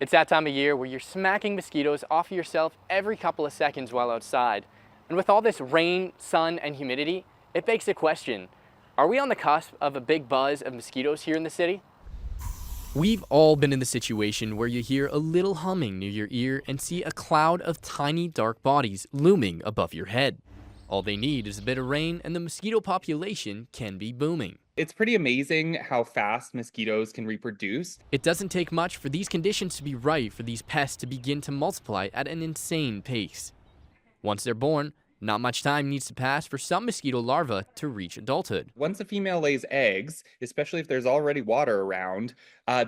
It's that time of year where you're smacking mosquitoes off of yourself every couple of seconds while outside. And with all this rain, sun, and humidity, it begs the question, are we on the cusp of a big buzz of mosquitoes here in the city? We've all been in the situation where you hear a little humming near your ear and see a cloud of tiny dark bodies looming above your head. All they need is a bit of rain and the mosquito population can be booming. It's pretty amazing how fast mosquitoes can reproduce. It doesn't take much for these conditions to be right for these pests to begin to multiply at an insane pace. Once they're born, not much time needs to pass for some mosquito larvae to reach adulthood. Once a female lays eggs, especially if there's already water around,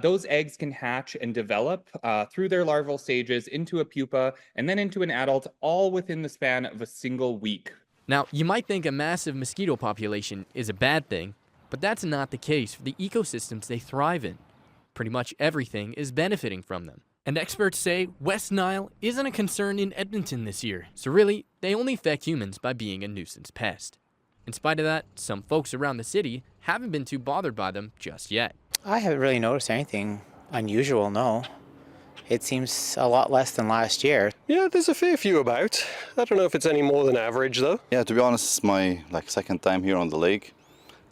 those eggs can hatch and develop through their larval stages into a pupa and then into an adult, all within the span of a single week. Now, you might think a massive mosquito population is a bad thing, but that's not the case for the ecosystems they thrive in. Pretty much everything is benefiting from them. And experts say West Nile isn't a concern in Edmonton this year, so really, they only affect humans by being a nuisance pest. In spite of that, some folks around the city haven't been too bothered by them just yet. I haven't really noticed anything unusual, no. It seems a lot less than last year. Yeah, there's a fair few about. I don't know if it's any more than average, though. Yeah, to be honest, it's my second time here on the lake.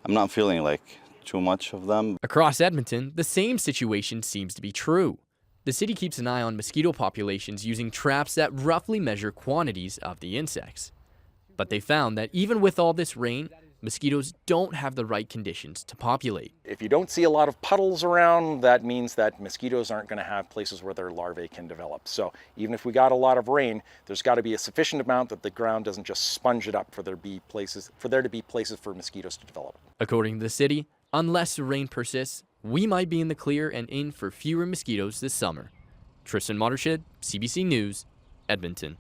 I'm not feeling too much of them. Across Edmonton, the same situation seems to be true. The city keeps an eye on mosquito populations using traps that roughly measure quantities of the insects. But they found that even with all this rain, mosquitoes don't have the right conditions to populate. If you don't see a lot of puddles around, that means that mosquitoes aren't going to have places where their larvae can develop. So even if we got a lot of rain, there's got to be a sufficient amount that the ground doesn't just sponge it up for there to be places for mosquitoes to develop. According to the city, unless the rain persists, we might be in the clear and in for fewer mosquitoes this summer. Tristan, Mottershead, CBC News, Edmonton.